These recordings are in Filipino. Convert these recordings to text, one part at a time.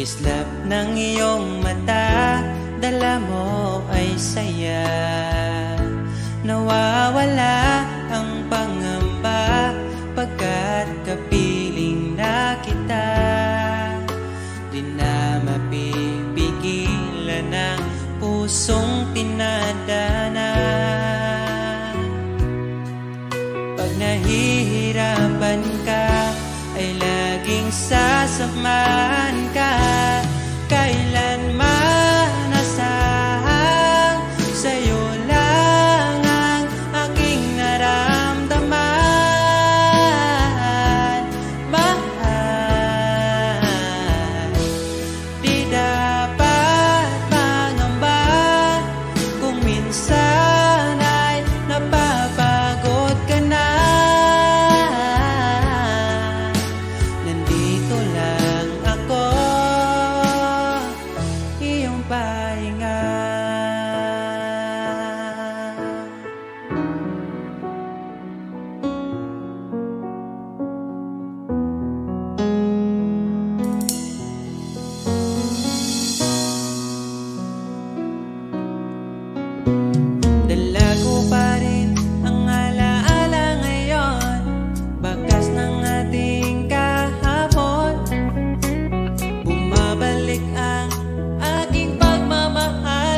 Kislap ng iyong mata, dala mo ay saya. Nawawala ang pangamba pagkat kapiling na kita. Di na mapipigilan ang pusong tinadana. Pag nahihirapan ka, ay laging sasamahan ka. Kailanman asahang sa'yo lang ang aking naramdaman. Mahal, di dapat mangamba kung minsan ay napapagod ka na. Nandito lang ako, iyong pahinga. Dala ko pa rin ang alaala ngayon, bakas ng ating kahapon. Bumabalik ang aking pagmamahal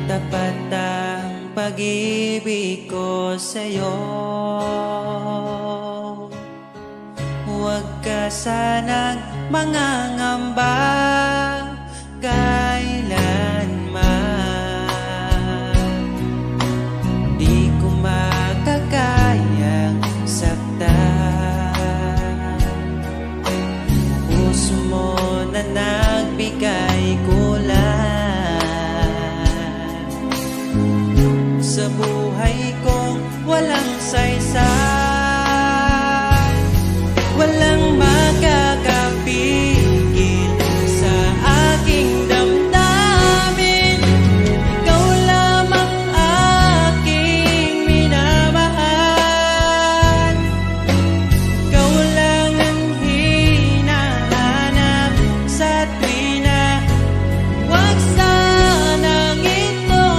tapat ang pag-ibig ko sa'yo. Huwag ka sanang mangangamba kailanman. Di ko makakayang saktan. Puso mo na nagbigay kulan sa buhay kong walang saysay. Walang makakapigil sa aking damdamin. Ikaw lamang aking minamahal. Ikaw lang ang hinahanap sa tuwina. Huwag sanang ito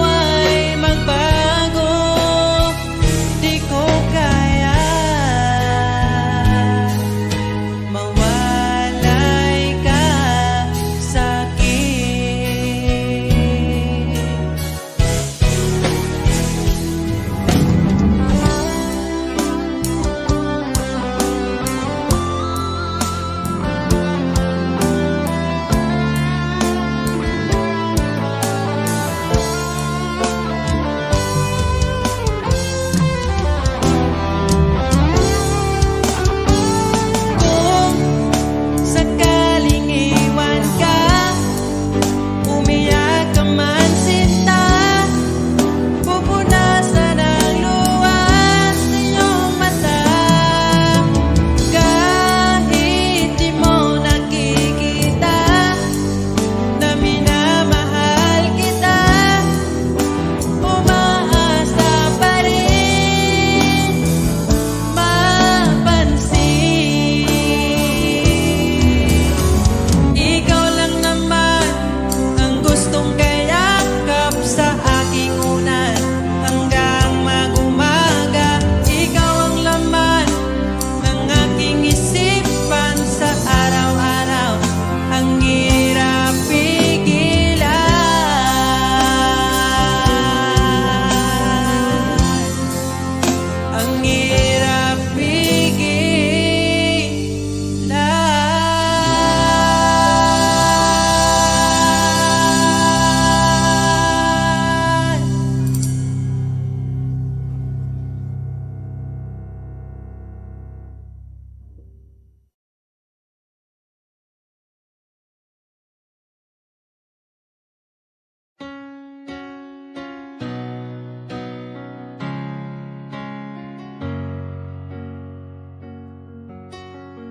ay magbago. Di ko kaya mawalay ka sa'kin. Kung sakaling iwan ka, umiyak ka man sinta, pupunasan ang luwas sa iyong mata. Kahit di mo nakikita na minamahal kita, umaasa pa rin mapansin. Ikaw lang naman ang gustong kayakap sa aking unan hanggang mag-umaga. Ikaw ang laman ng aking isipan sa araw-araw. Ang hirap pigilan. Ang hirap pigilan.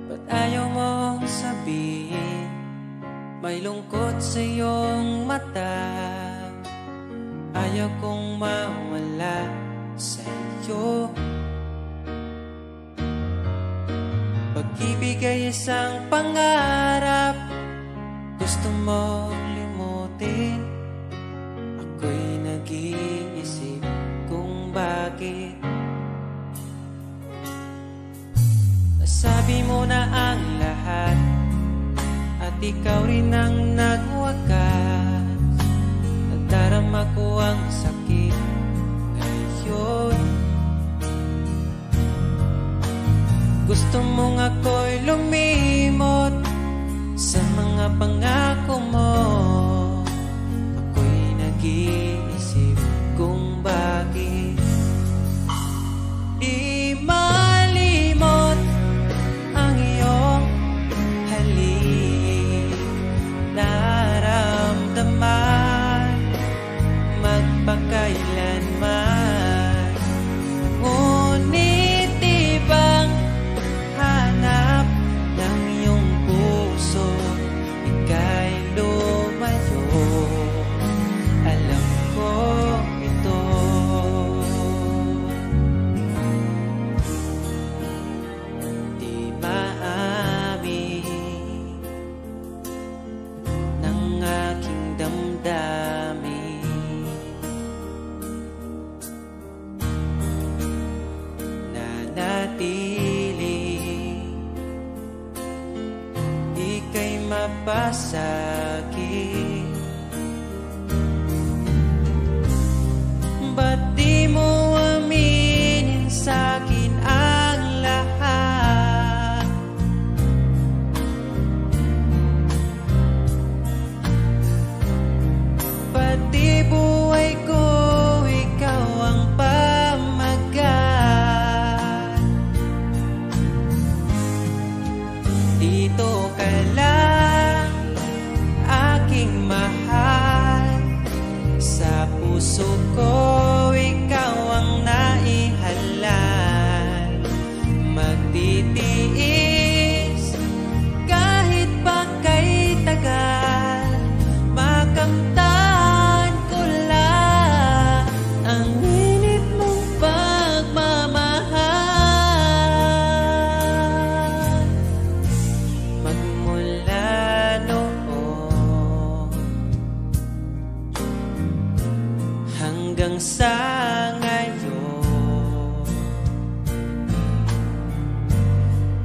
Ba't ayaw mong sabihin may lungkot sa iyong mata? Ayaw kong mawala sa iyo. Pag-ibig ay isang pangarap, gusto mong limutin. Ako'y nag-iisip kung bakit nasabi mo na ang lahat at ikaw rin ang nagwakas. Nadarama ko ang sakit ngayon. Gusto mong ako'y lumimot sa mga pangako mo. Ako'y nag-iisip kung bakit di malimot ang iyong halik. Naramdaman magpakailanman. Ngunit ibang hanap ng iyong puso, ika'y lumayo. Alam ko ito. Di maamin ng aking damdamin. Nanatili, ika'y mapasakit. puso ko, ikaw ang naihalal. Magtitiis kahit pa kay tagal, makamtan ko lang ang init mong pagmamahal. Magmula noon hanggang sa ngayon,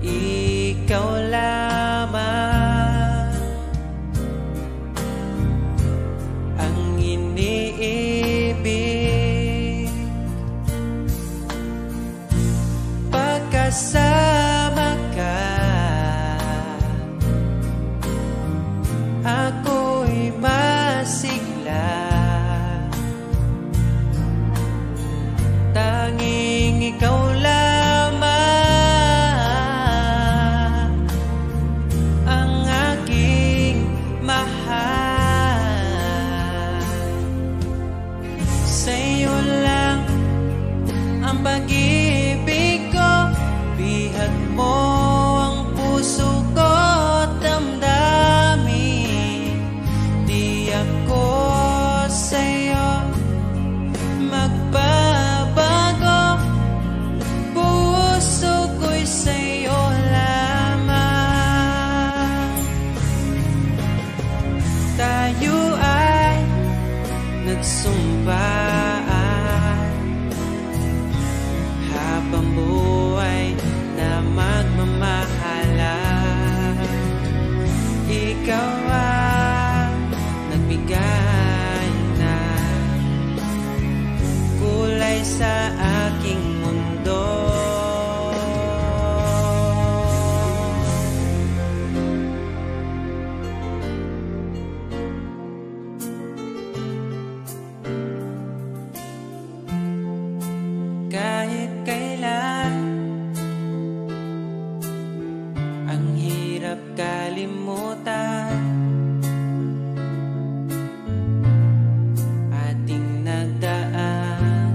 ikaw lamang ang iniibig. Pagkasama ka, ako'y masigla. Tanging ikaw lamang ang aking mahal. Sa'yo lang ang pag-ibig ko, bihag mo ang puso ko at damdamin. Di ako sa'yo magbabago, puso ko'y sa'yo lamang. Tayo ay nagsumpaan habang buhay na magmamahalan. Ikaw ang nagbigay na kulay sa aking mundo. Kahit kailan ang hirap kalimutan, ating nagdaan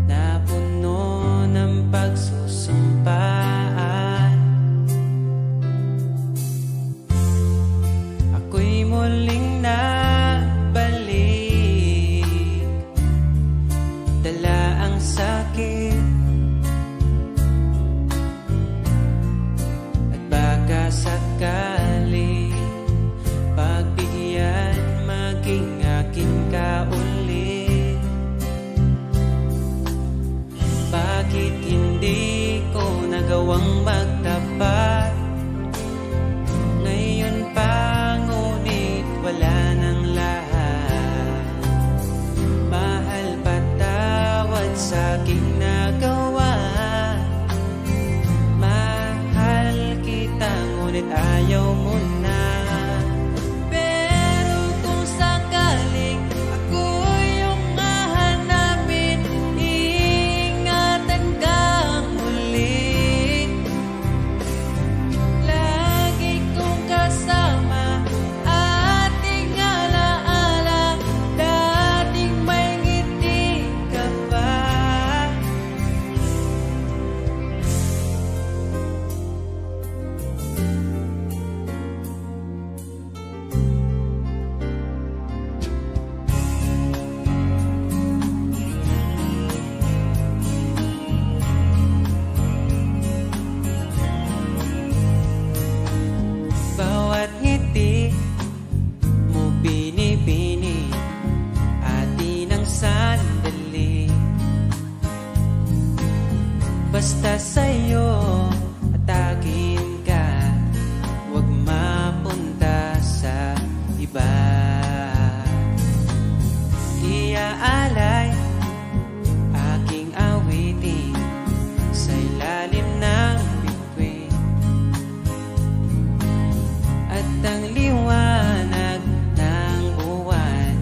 na puno ng pagsusumpaan. Ako'y muling nabalik, dala ang sakit at baka sakali pagbigyan maging akin ka ulit. Bakit hindi ko nagawang magtapat ngayon pa, ngunit wala nang lahat. Mahal, patawad sa aking nagawa. Mahal kita, ngunit ayaw mo na. Pero kung sakaling ako yung hahanapin, iingatan kang muli. Lagi kong kasama, ating alaala, dating may ngiti ka pa. Bawat ngiti mo binibini, atin ang sandali. Basta sa'yo at akin ka, huwag mapunta sa iba. Iaalay aking awitin sa ilalim ng bituin, at ang liwanag ng buwan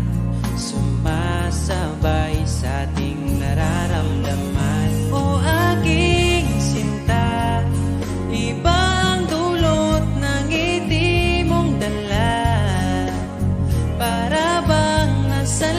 sumasabay sa ating nararamdaman. O aking sinta, iba ang dulot ng ngiti mong dala, para bang nasa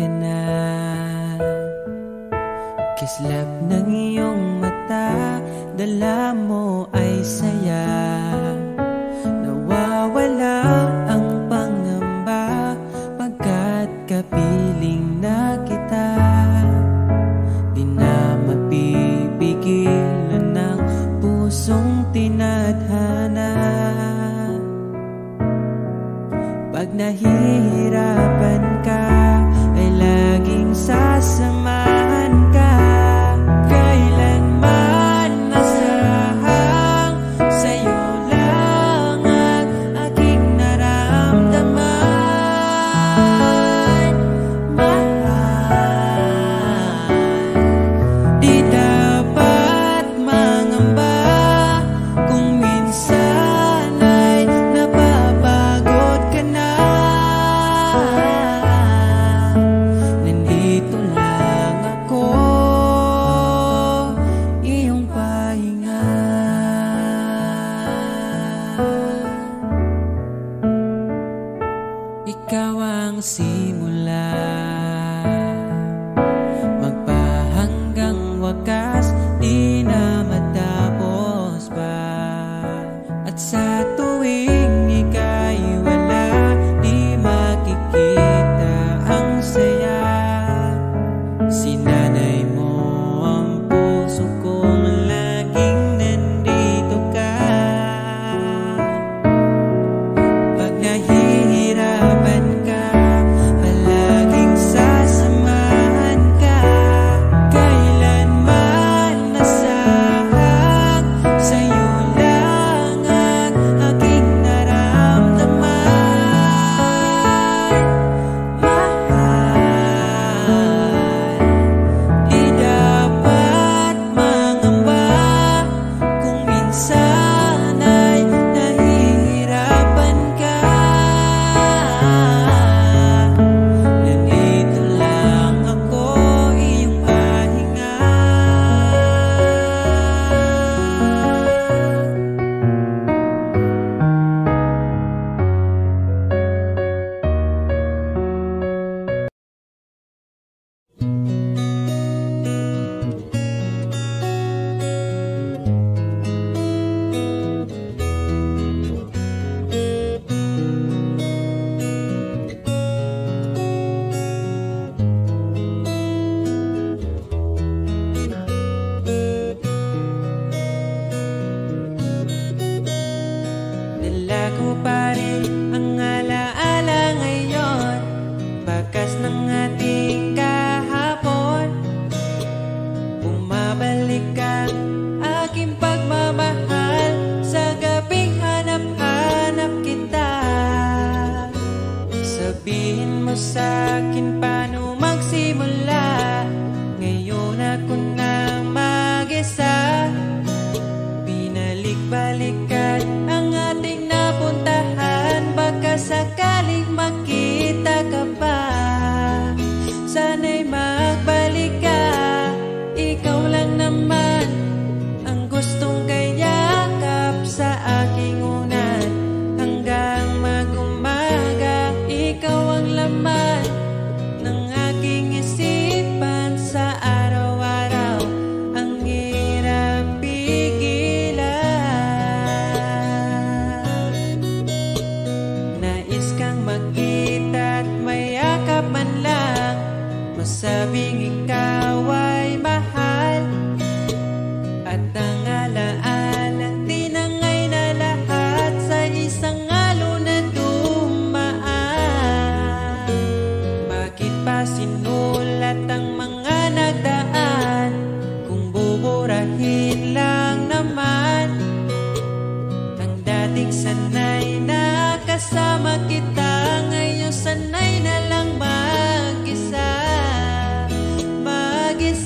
ka na. Kislap ng iyong mata, dala mo ay saya. Nawawala ang pangamba pagkat kapiling na kita. Di na mapipigilan ng pusong tinadhana. Pag nahihirapan ka, ay laging sasamahan ka. Kailanman nasahang sa'yo lang ang aking naramdaman. Mahal, di dapat mangamba kung minsan ay napapagod ka na. Nandito lang ako, iyong pahinga. Ikaw ang simula, magpahanggang wakas, di na matapos pa. At sa tuwing ika'y wala, di makikita ang saya. Sinanay mo ang puso kong laging nandito ka. Pag nahihirapan ka, palaging sasamahan ka. Kailanman nasahang sa'yo lang ang aking naramdaman. Mahal, di dapat mangamba kung minsan ay nahihirapan ka. Nandito lang ako, iyong pahinga. Dala ko pa rin ang alaala ngayon, bakas ng ating kahapon. Bumabalik ka, aking pagmamahal, sa gabing hanap-hanap kita. Sabihin mo sa'kin paano magsimula, ngayon ako na mag-isa. Binalik-balikan ang ating napuntahan, baka sakaling makita ka pa. Sana'y magbalik ka, ikaw lang naman ang gustong kayakap sa aking unan. Hanggang mag-umaga, ikaw ang laman ng aking isipan sa araw-araw. Ang hirap pigilan, nais kang magkita at mayakap man lang, masabing ikaw ay mahal. At ang alaala, tinangay na lahat sa isang alon na dumaan. Bakit pa sinulat ang mga nagdaan, kung buburahin lang naman ang dating sanay na kasama kita. Ngayon sanay na lang mag-isa, mag-isa.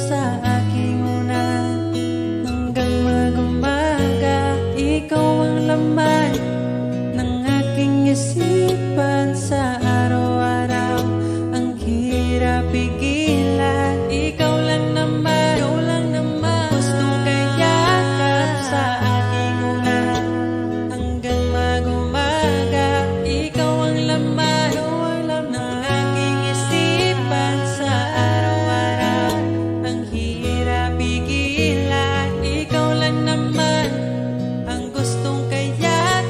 sa aking unan. Hanggang mag-umaga, ikaw ang laman ng aking isipan sa araw-araw. Ang hirap pigilan, ikaw lang naman, gustong kayakap sa aking unan. Hanggang mag-umaga, ikaw ang laman ng aking isipan sa araw-araw. Ang hirap pigilan, ikaw lang naman ang gustong kayakap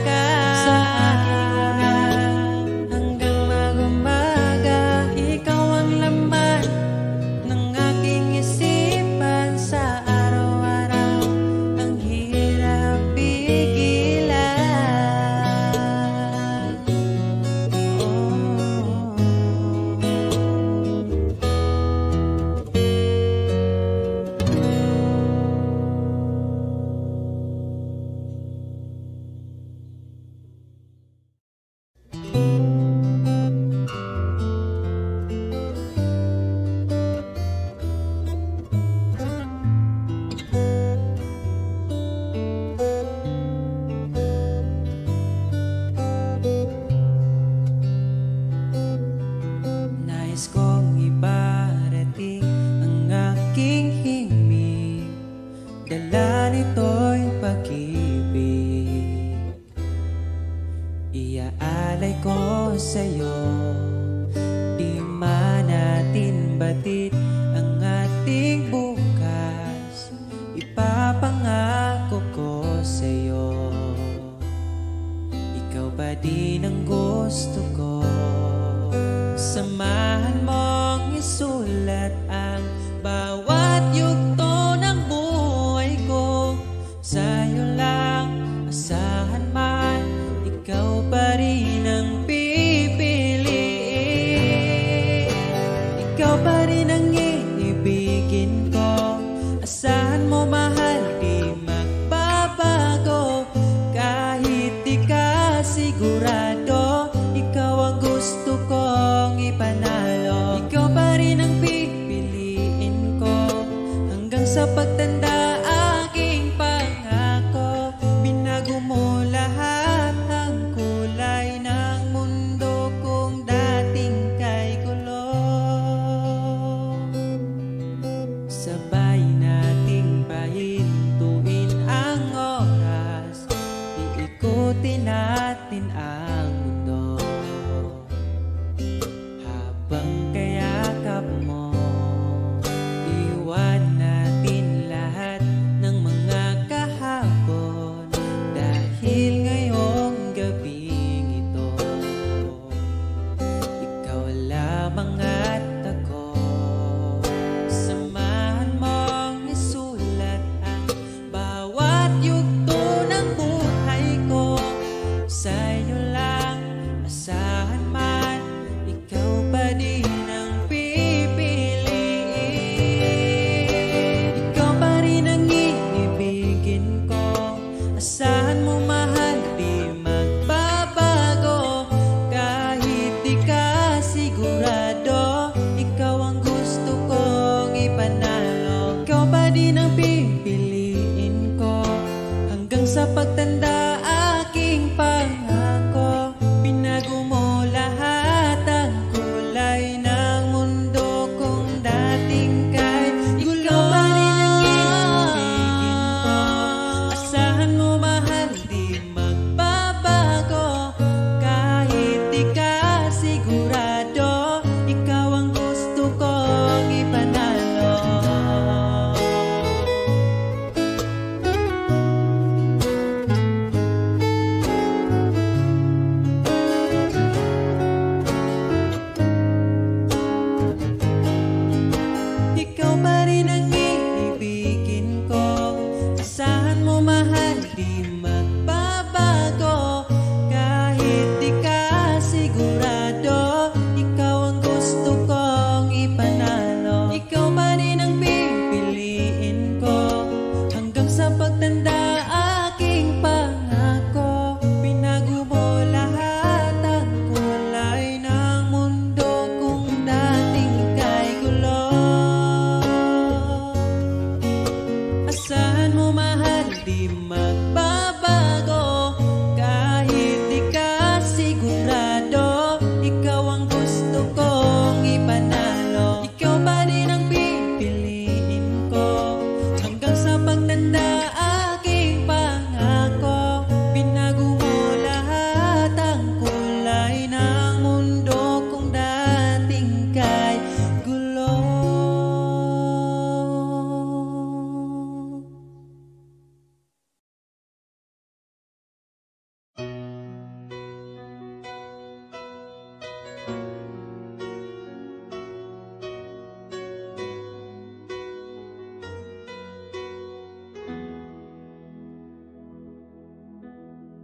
sa aking unan. Hanggang mag-umaga, ikaw ang laman ng aking isipan sa araw-araw. Ang hirap pigilan. Nais kong ibarating ang aking himig, dala nito'y pag-ibig. Iaalay ko sa'yo, di man natin batid ang ating bukas. Ipapangako ko sa'yo, ikaw pa din ang gusto ko. Samahan mong isulat ang bawat yugto ng buhay ko. Sa'yo lang asahan man, ikaw pa rin ang pipiliin. Ikaw pa rin ang iibigin ko. Asahan mo mahal, di magbabago. Kahit di ka sigurado, ikaw ang gusto kong ipanalo. Ikaw pa rin ang pipiliin ko hanggang sa pagtanda. Aking pangako, binago mo lahat ang kulay ng mundo kung dating kay gulo. Sabay nating pahintuin ang oras, iikutin natin ang mundo. Habang kayakap mo, iwan natin lahat ng mga kahapon. Dahil ngayong gabing ito, ikaw lamang at ako. Samahan mong isulat ang bawat yugto ng buhay ko. Sa'yo lang asahan man, ikaw pa din ang pipiliin. Ikaw pa rin ang iibigin ko. Asahan mo mahal, di magbabago. Kahit di ka sigurado, ikaw ang gusto kong ipanalo. Ikaw pa din ang pipiliin ko hanggang sa pagtanda. Aking pangako, binago mo lahat ang kulay ng mundo kung dating kay gulo. Ikaw pa rin ang iibigin ko. Asahan mo mahal, di magbabago. Kahit di ka sigurado, ikaw ang gusto kong ipanalo. di magbabago. Kahit di ka sigurado, ikaw ang gusto kong ipanalo. Ikaw pa din ang pipiliin ko hanggang sa pagtanda aking pangako. Binago mo lahat ang kulay ng mundo kung dating kay gulo.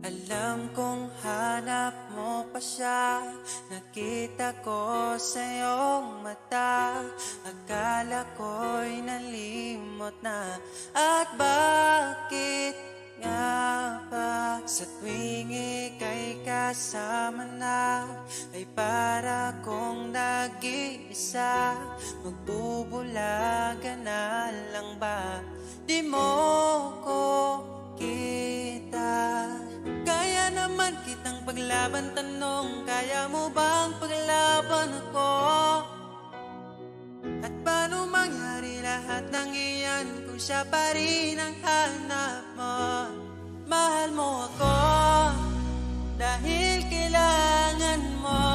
Alam kong hanap mo pa siya, nakita ko sa iyong mata. Akala ko'y nalimot na, at bakit nga ba sa tuwing ika'y kasama na, ay para kong nag-iisa. Magbubulaga na lang ba, di mo ko kita? Kaya naman kitang paglaban, tanong, kaya mo bang paglaban ako? At paano mangyari lahat ng iyan kung siya pa rin ang hanap mo? Mahal mo ako dahil kailangan mo,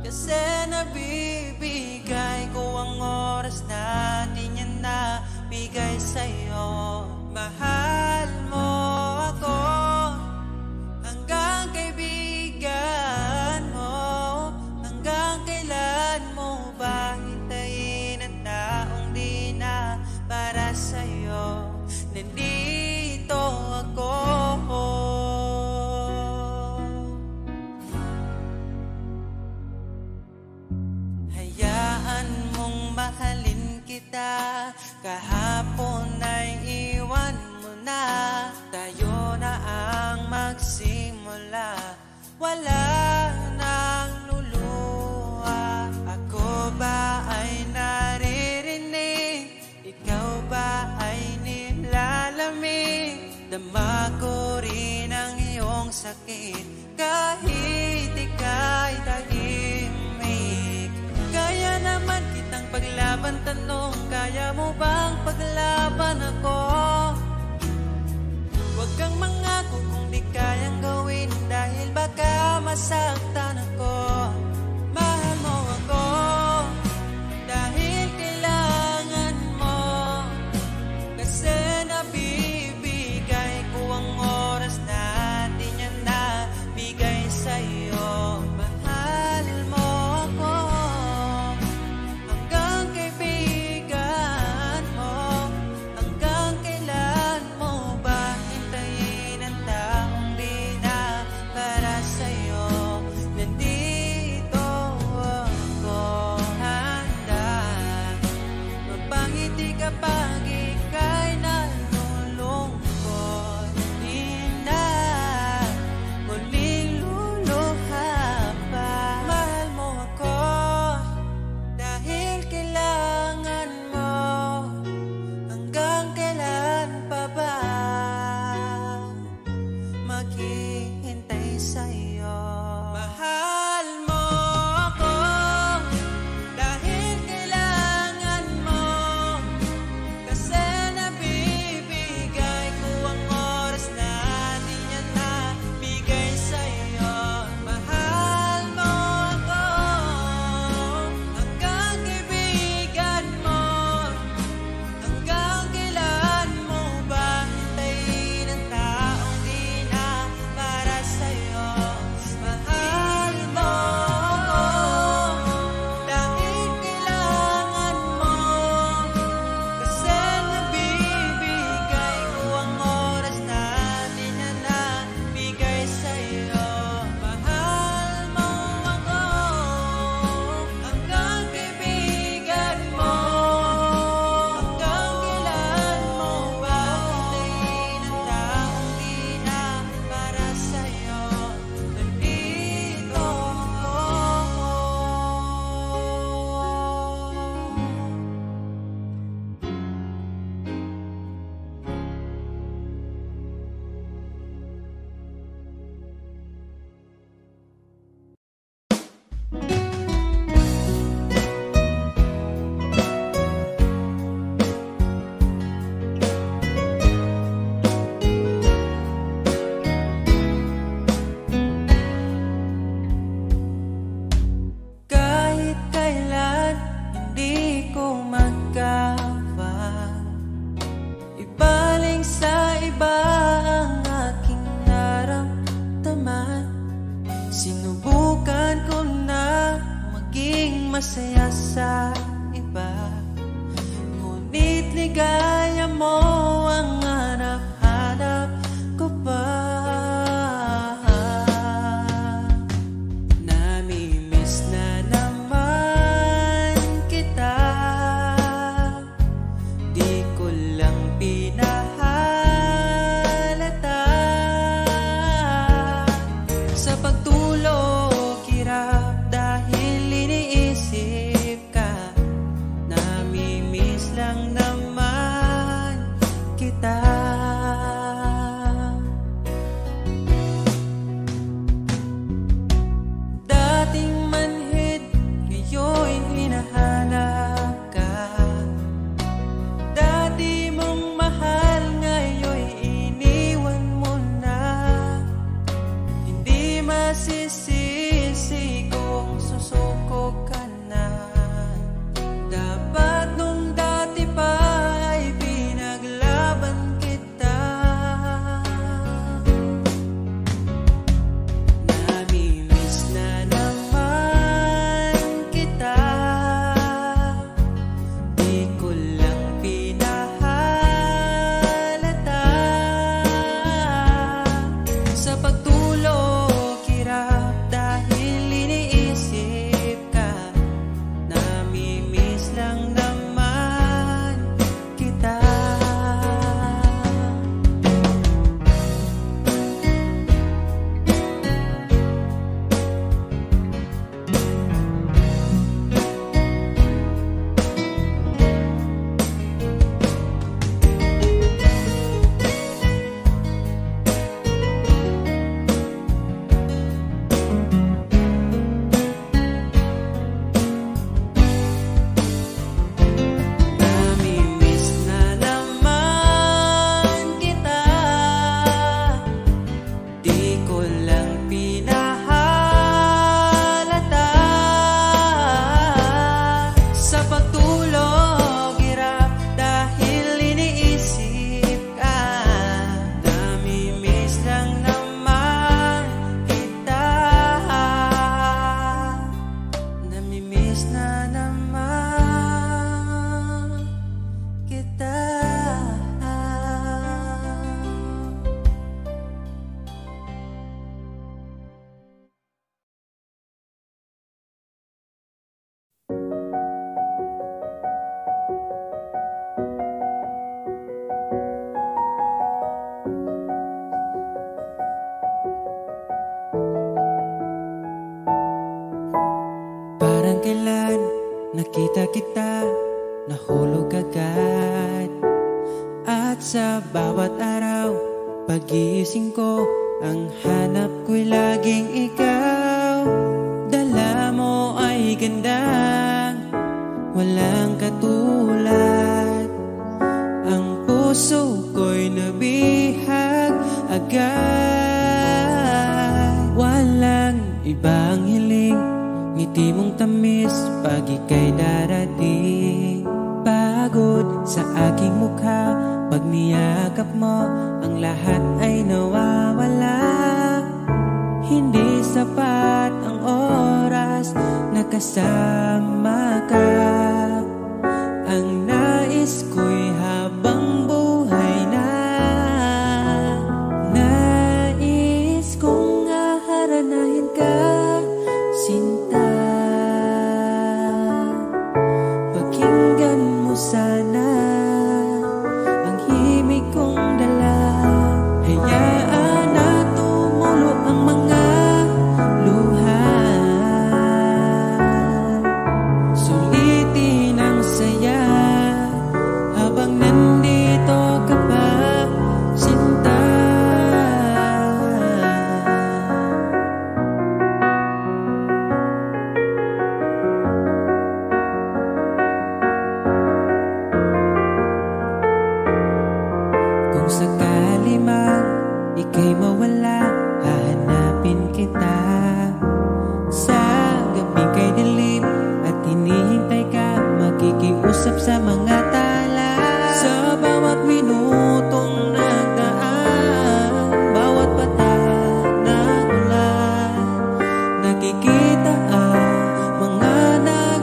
kasi nabibigay ko ang oras na di niya nabigay sa'yo. Mahal mo ako hanggang kaibigan mo. Hanggang kailan mo ba hintayin ang taong di na para sa'yo? Nandito ako. Hayaan mong mahalin kita, kahapon ay iwan mo na. Tayo na ang magsimula, wala nang luluha. Ako ba ay naririnig, ikaw ba ay nilalamig? Dama ko rin ang iyong sakit kahit ika'y tahimik. Kaya naman kitang paglaban, tanong, kaya mo bang paglaban ako? Huwag kang mangako kung di kayang gawin, dahil baka masaktan ako. Mahal mo ako dahil kailangan mo, kasi nabibigay ko ang oras na di niya nabigay sa'yo. Mahal mo ako hanggang kaibigan mo. Hanggang kailan mo ba hintayin ang taong di na para sa'yo? masaya sa iba, ngunit ligaya mo ang hanap-hanap ko pa. Namimiss na naman kita, di ko lang pinahalata. Sa pagtulog hirap dahil iniisip ka, namimiss lang naman kita. Dating manhid, ngayon hinahanap ka. Dati mong mahal, ngayon iniwan mo na. Hindi masisisi kung susuko ka na. Dapat nung dati pa ay pinaglaban kita. Namimiss na naman kita, di ko lang pinahalata. Sa pagtulog hirap dahil iniisip ka, namimiss lang naman kita. Namimiss na naman kita, di ko lang pinahalata. Sa pagtulog hirap dahil iniisip ka, namimiss lang naman kita. Namimiss na naman kita. Parang kailan nakita kita, nahulog agad. At sa bawat araw, pag-iising ko, ang hanap ko'y laging ikaw. Dala mo ay gandang walang katulad. Ang puso ko'y nabihag agad. Walang ibang hiling, ngiti mong tamis pag ika'y darating. Pagod sa aking mukha, pag niyakap mo, ang lahat ay nawawala. Hindi sapat ang oras na kasama ka. Ang nais ko'y habang buhay na. Nais kong aharanahin ka, sinta. Pakinggan mo sana ang himig kong dala. Hayaan na tumulo ang mga luha. Sulitin ang saya habang nandito ka pa, sinta. Kung sakali man ika'y mawala, hahanapin kita. Sa gabi kay dilim at hinihintay ka, makikiusap sa mga tala. Sa bawat minutong nagdaan, bawat patak na ulan, nakikita ang mga nag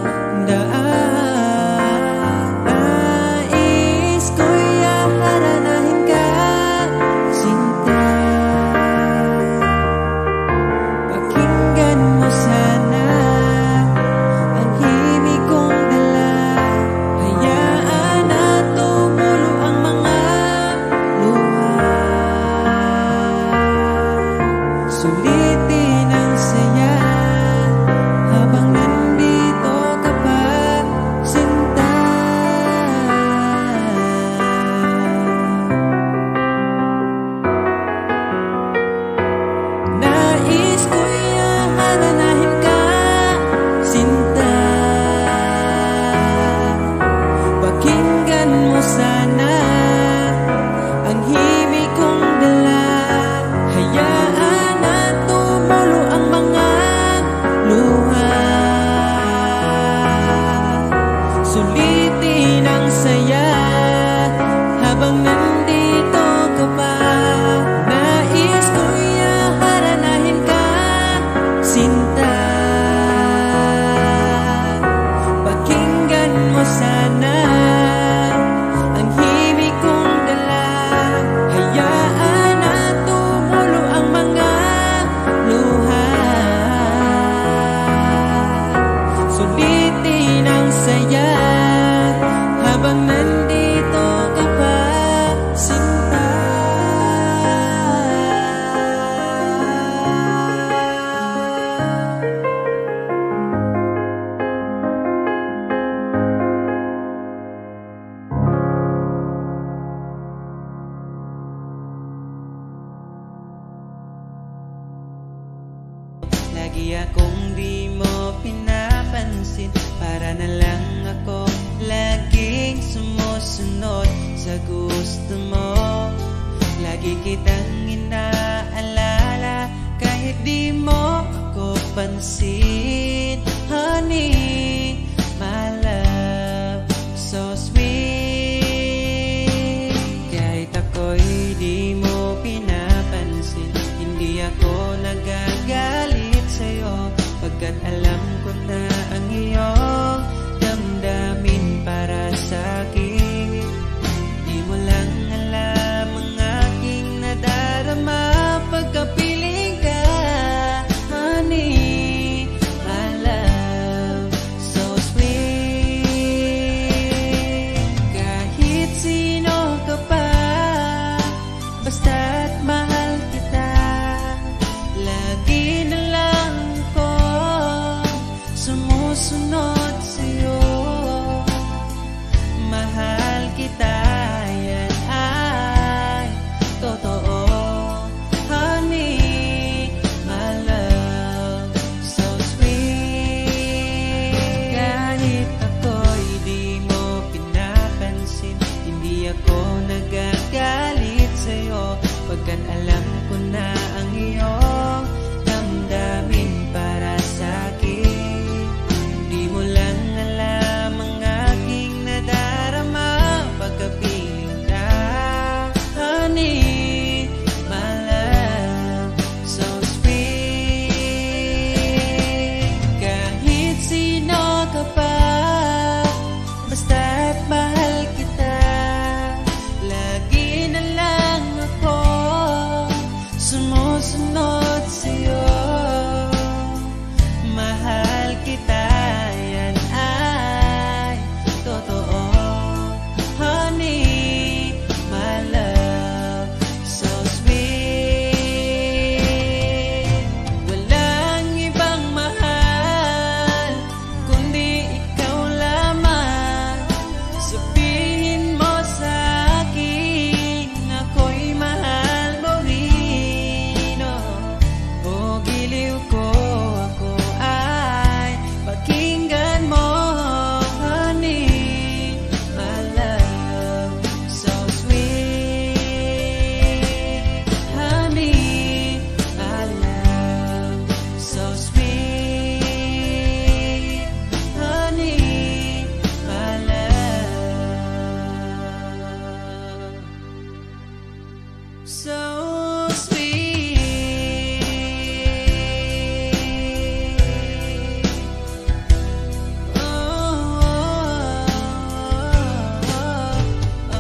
para na lang ako laging sumusunod sa gusto mo. Lagi kitang inaalala kahit di mo ako pansin. Honey, my love, so sweet. Kahit ako'y di mo pinapansin, hindi ako nagagalit sa'yo, pagkat alam ko na ang iyong damdamin para sa'kin. Di mo lang alam ang aking nadarama pagkapiling ka. Honey, my love, so sweet. Kahit sino ka pa, basta't mahal kita, lagi na lang ako sumusunod sa'yo. Mahal kita, yan ay totoo. Honey, my love, so sweet. Kahit ako'y di mo pinapansin, hindi ako nagagalit sa'yo, pagkat alam ko na ang iyong damdamin para sa'kin. Di mo lang alam ang aking nadarama pagkapiling ka. Honey, my love, so sweet. Kahit sino ka pa, basta't mahal kita, lagi na lang ako sumusunod sa'yo. Mahal kita, yan ay totoo. Honey, my love, so sweet. Walang ibang mahal kundi ikaw lamang. Sabihin mo sa akin, ako'y mahal mo rin. O giliw ko, ako ay pakinggan mo. Honey, my love, so sweet. Honey, my love, so sweet. Honey, my love, so sweet. Oh, oh, oh, oh.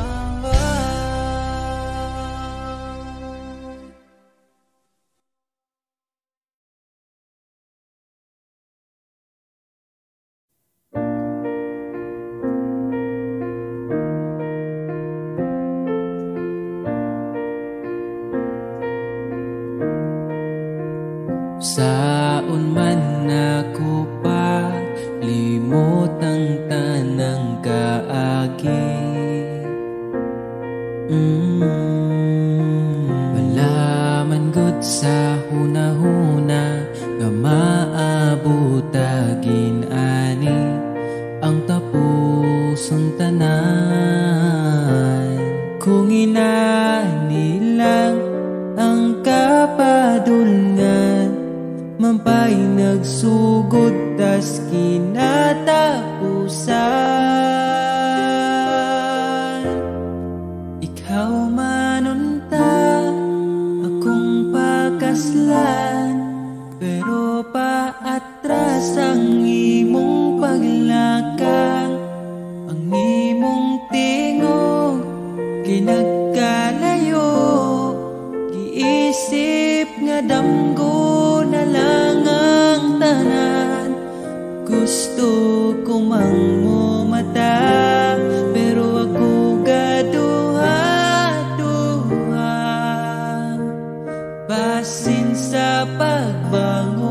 Saon man ako pa limot ang tanang kaagi. Wala man gud sa hunahuna nga maabutagin ani ang tapusong tanan. Kung inani lang ang kapadulngan, mampay nagsugod tas kinatapusan. Ikaw manunta akong pakaslan, pero paatras ang imong paglakang. Ang imong tingog ginagkalayo, giisip nga damgo na lang ang tanan. Gusto ko mang mumata, pero ako gaduha-duha. Basin sa pagbangon,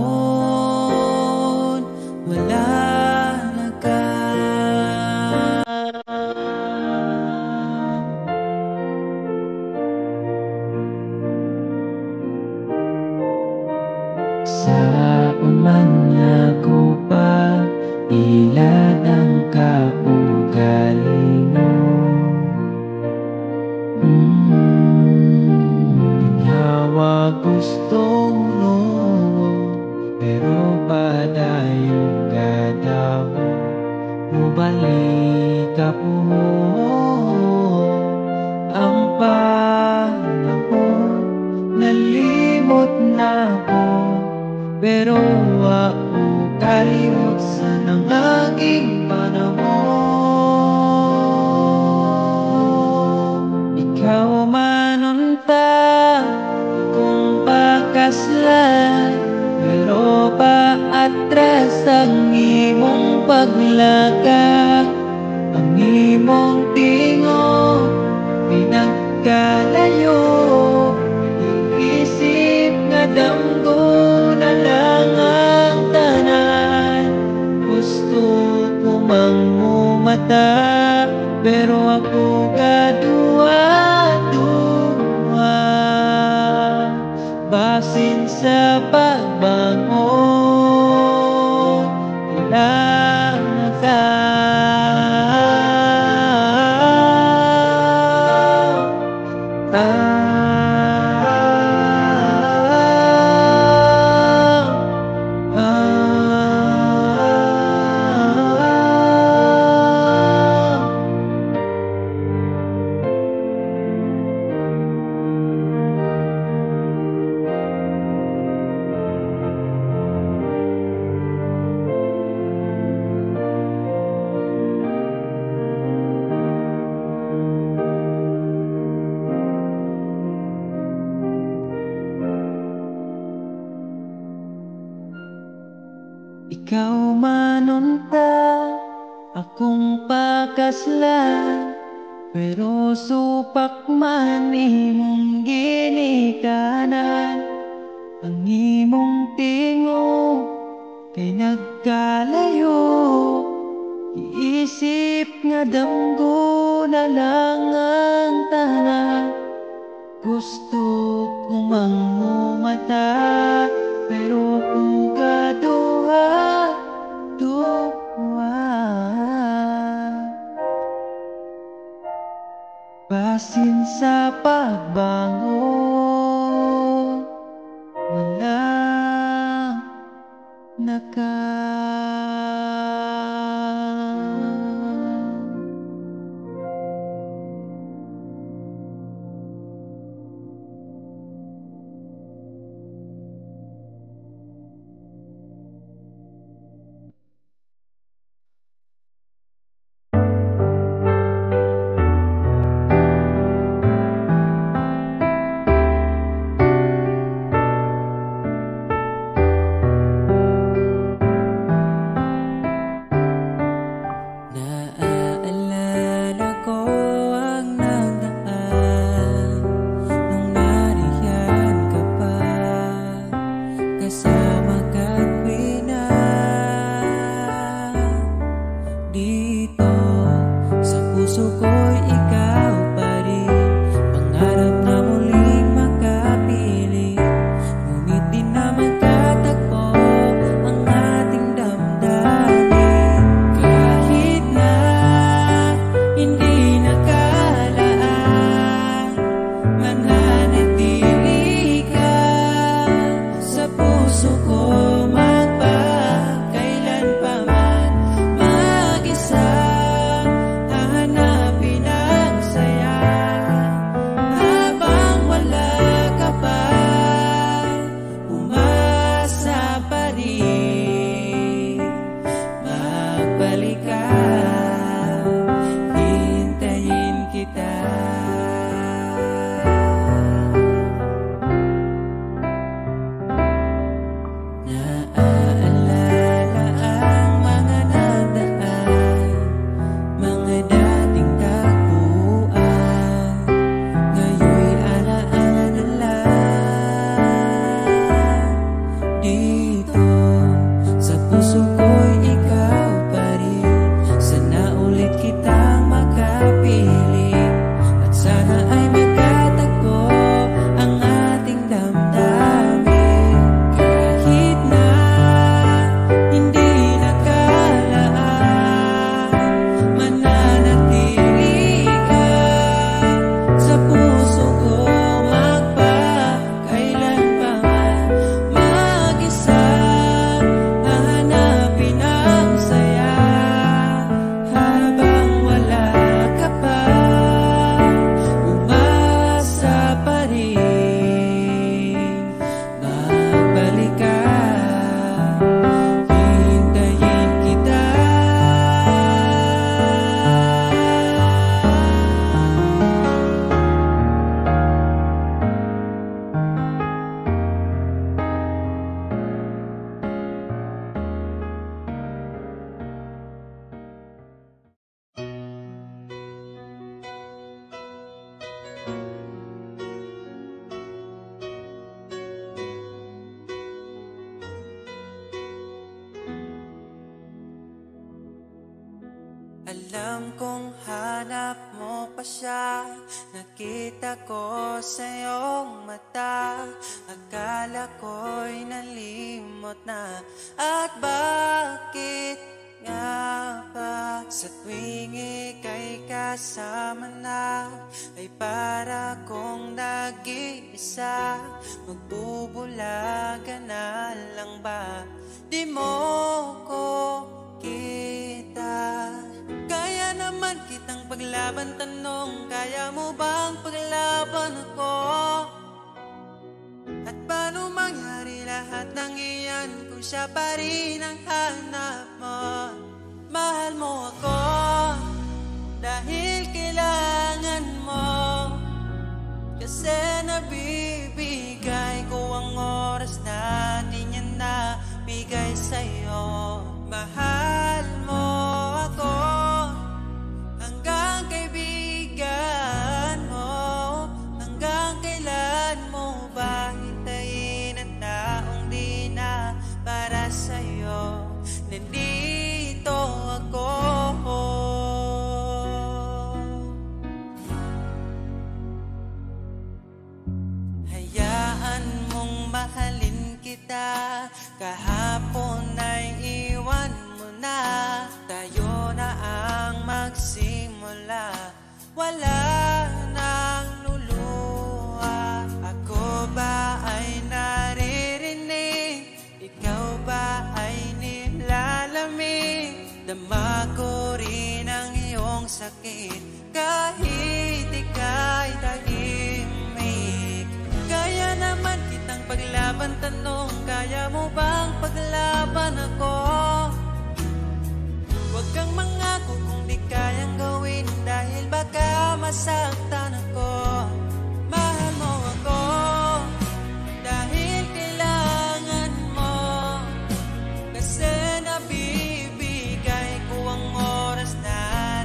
wala na ka. Sa uman ako pa ilan talaga ang imong tingo, pinagkalayo. Iisip nga damgo na lang ang tanan. Gusto ko mang mumata, pero ako gaduwa-duwa. Basin sa pagbangon, ilang ka. Ikaw manunta, akong pakaslan, pero supak man imong ginikanan. Ang imong tingo kay nagkalayo, iisip nga damgo na lang ang tanan. Gusto ko mang mumata, pero ako gaduha-duwa. Basin sa pagbangon, walang naka. Alam kong hanap mo pa siya, nakita ko sa iyong mata. Akala ko'y nalimot na, at bakit nga ba sa tuwing ika'y kasama na, ay para kong nag-iisa? Magbubulaga na lang ba? Di mo ko kita. Kaya naman kitang paglaban, tanong, kaya mo bang paglaban ako? At paano mangyari lahat ng iyan kung siya pa rin ang hanap mo? Mahal mo ako dahil kailangan mo, kasi nabibigay ko ang oras na di niya nabigay sa'yo. Mahal mo ako hanggang kaibigan mo. Hanggang kailan mo ba hintayin ang taong di na para sa'yo? Nandito ako. Hayaan mong mahalin kita, kahapon ay iwan mo na. Tayo na ang magsimula, wala nang luluha. Ako ba ay naririnig? Ikaw ba ay nilalamig? Dama ko rin ang iyong sakit kahit ika'y tahimik. Kaya naman kitang paglaban, tanong, kaya mo bang paglaban ako? Huwag kang mangako kung di kayang gawin, dahil baka masaktan ako. Mahal mo ako dahil kailangan mo, kasi nabibigay ko ang oras na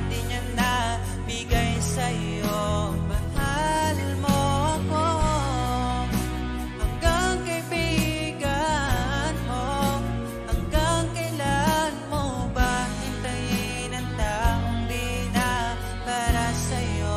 di niya nabigay sa'yo. Mahal mo ako hanggang kaibigan mo. Hanggang kailan mo ba hintayin ang taong di na para sa'yo?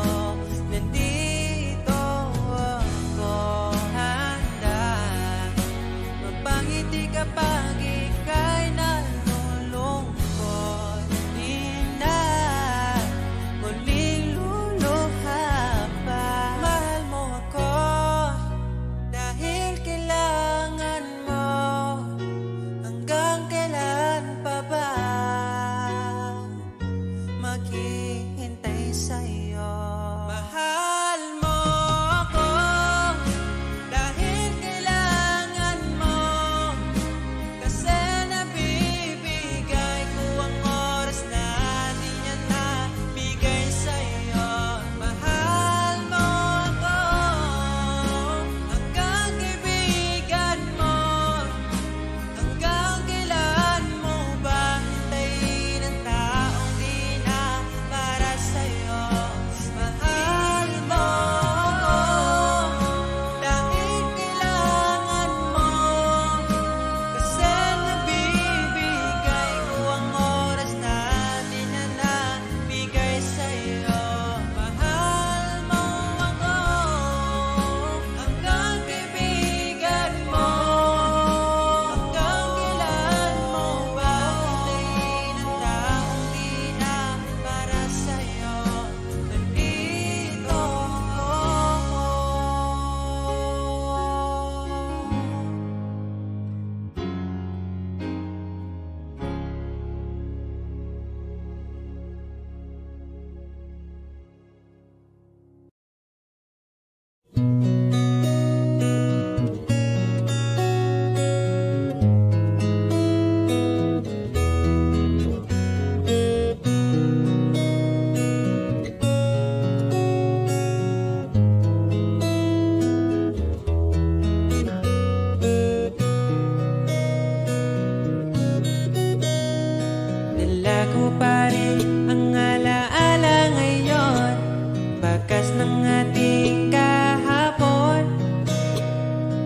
ating kahapon.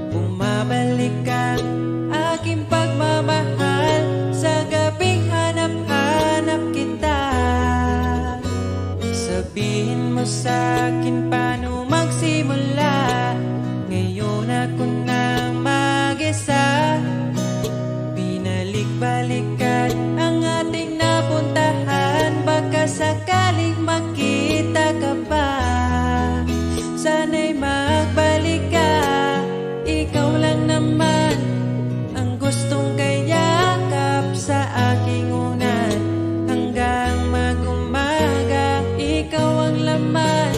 Bumabalik ang aking pagmamahal sa gabing hanap-hanap kita. Sabihin mo sa'kin paano magsimula. Ngayon ako na mag-isa. Binalik-balikan ang ating napuntahan. Baka sakaling makita ka pa. Sana'y magbalik ka. Ikaw lang naman ang gustong kayakap sa aking unan. Hanggang mag-umaga, ikaw ang laman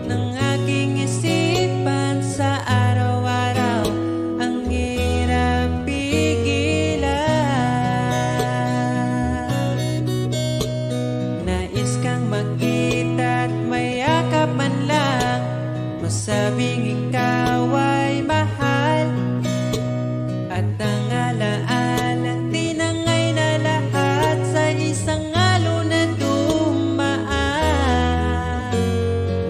ng aking isipan sa araw-araw. Ang hirap pigilan. Nais kang makita at mayakap man lang. Masabing ikaw ay mahal. At ang alaalang tinangay na lahat sa isang alon na dumaan.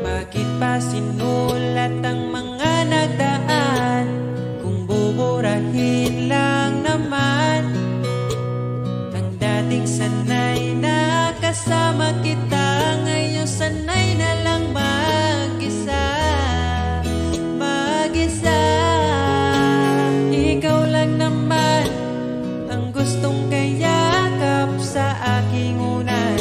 Bakit pa sinulat ang mga nagdaan kung buburahin lang naman ang dating sanay na kasama kita? Ngayon sanay na lang mag-isa. Mag-isa. Ikaw lang naman ang gustong kayakap sa aking unan.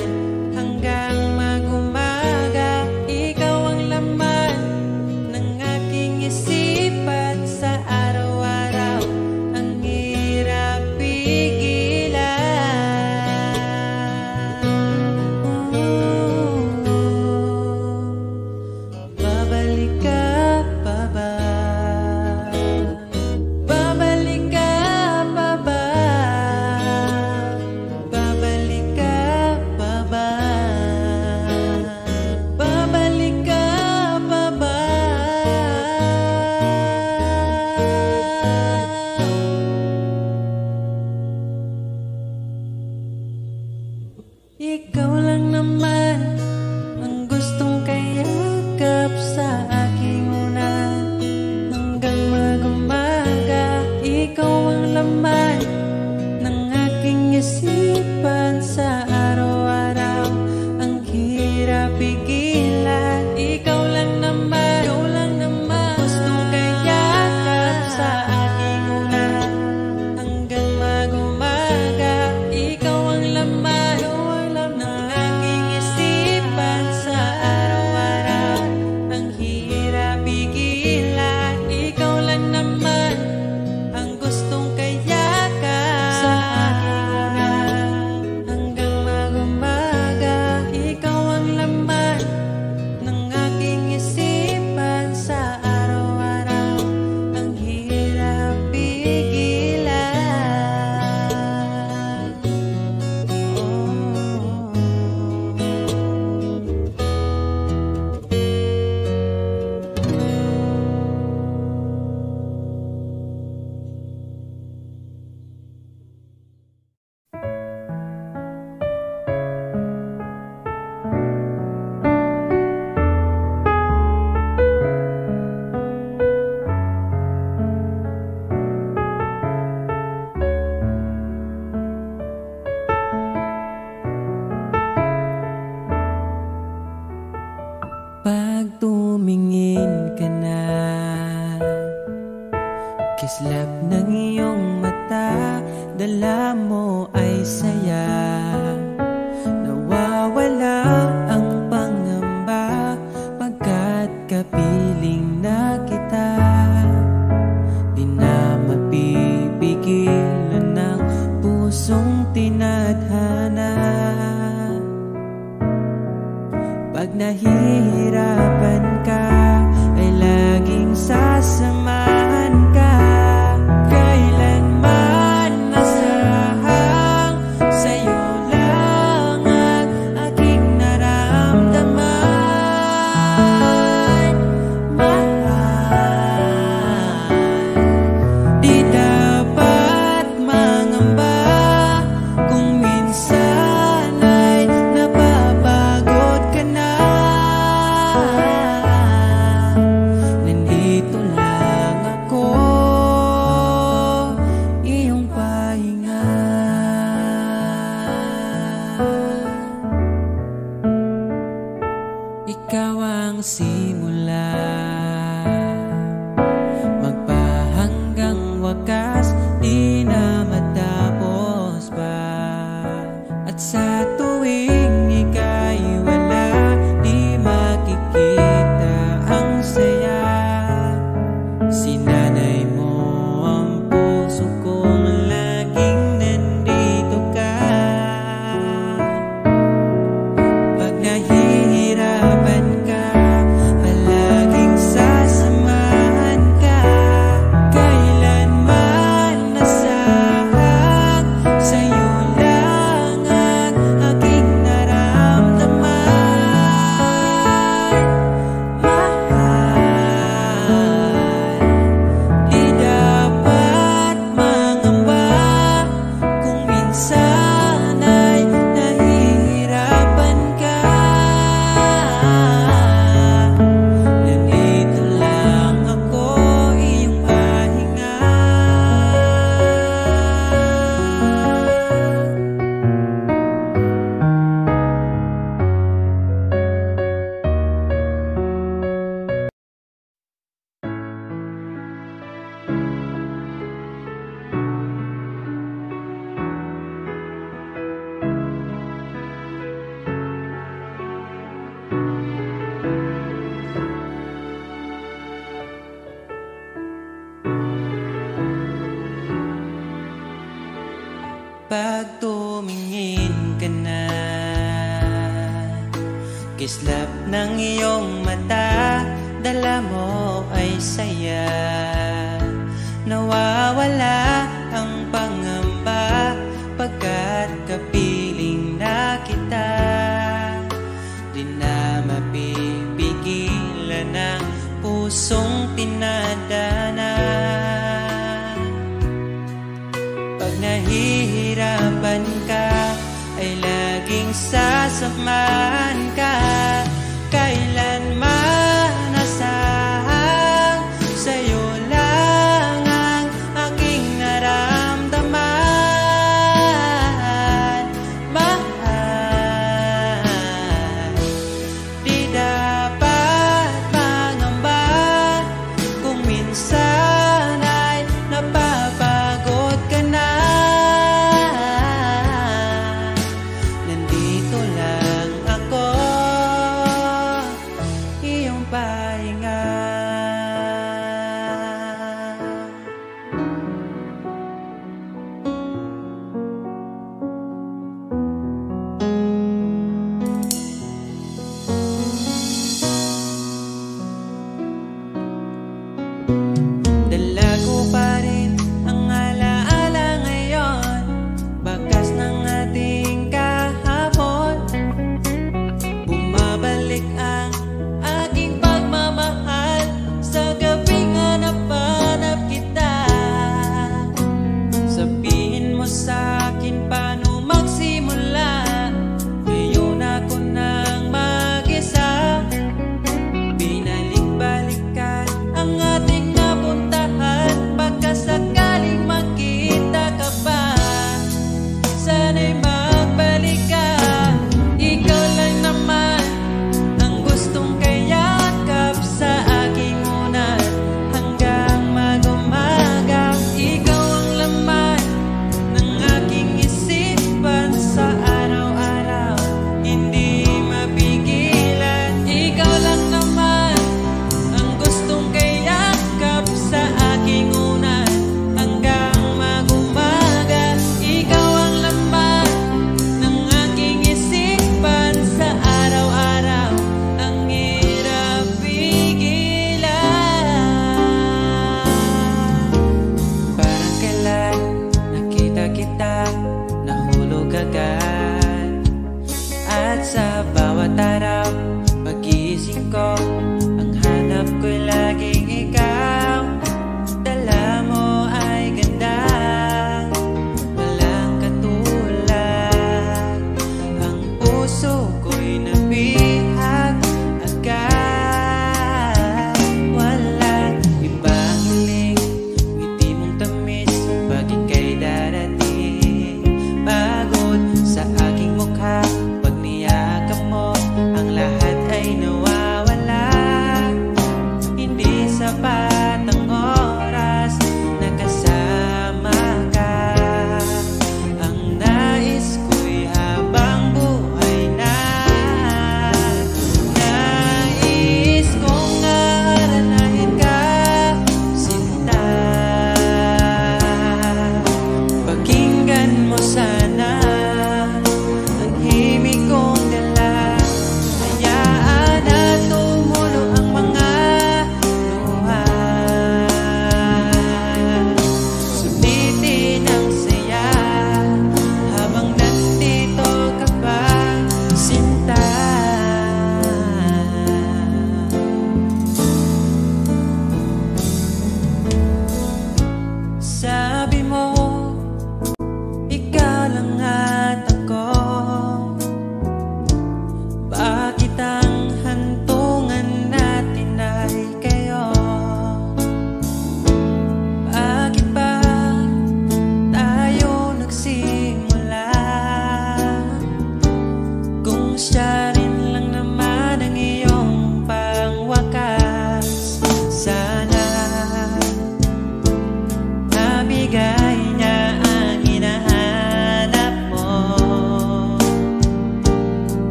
Hanggang mag-umaga, ikaw ang laman ng aking isipan sa araw-araw. Ang hirap pigilan. Babalik ka pa ba? Babalik ka pa ba? Babalik ka pa ba? Babalik ka pa ba? Ikaw lang naman ang gustong kayakap sa aking unan. Hanggang mag-umaga, ikaw ang laman ng aking isipan sa araw-araw. Ang hirap pigilan. Ikaw lang naman gustong kayakap sa aking unan. Hanggang mag-umaga, ikaw ang laman ng aking isipan sa araw-araw. Ang hirap pigilan. Ikaw lang naman ang gustong kayakap sa aking unan. Hanggang mag-umaga, ikaw ang laman ng aking isipan sa araw-araw. Ang hirap pigilan. Pag tumingin ka na, kislap ng iyong mata, dala mo ay saya. Nawawala ang pangamba pagkat kapiling na kita. Di na mapipigilan ng pusong tinadhana. Pag nahihirapan ka, ay laging sasamahan ka. Kailanman masahang sa'yo lang ang aking naramdaman. Mahal, di dapat mangamba kung minsan ay napapagod ka na. simula, magpahanggang wakas, di na matapos pa. At sa tuwing ika'y wala, di makikita ang saya. Sinanay mo ang puso kong laging nandito ka. Pag nahihirapan ka, palaging sasamahan ka. Kailanman nasahag, sa'yo lang ang aking naramdaman. Mahal, di dapat mangamba kung minsan ay nahihirapan ka. Nandito lang ako, iyong pahinga. Pag tumingin ka na, kislap ng iyong mata, dala mo ay saya. Nawawala ang pangamba pagkat kapiling na kita. Di na mapipigilan ang pusong tinadana. Pag nahihirapan ka, ay laging sasamahan ka. Kailanman nasahang, sa'yo lang ang aking naramdaman. Mahal, di dapat mangamba kung minsan ay napapagod ka na. Nandito lang ako, iyong pahinga. Dala ko pa rin ang alaala ngayon, bakas ng ating kahapon. Bumabalik ang aking pagmamahal sa gabing hanap-hanap kita. Sabihin mo sa'kin paano magsimula, ngayon ako nang mag-isa. Binalik-balikan ang ating nabuhay.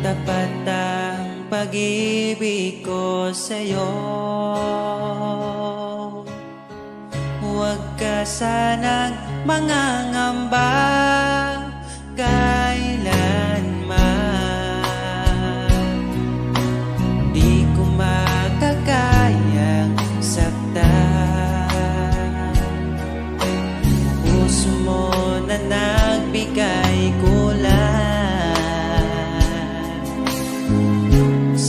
tapat ang pag-ibig ko sa'yo. Huwag ka sanang mangangamba kailanman. Di ko makakayang saktan. Puso mo na nagbigay kulang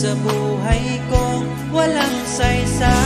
sa buhay kong walang saysay.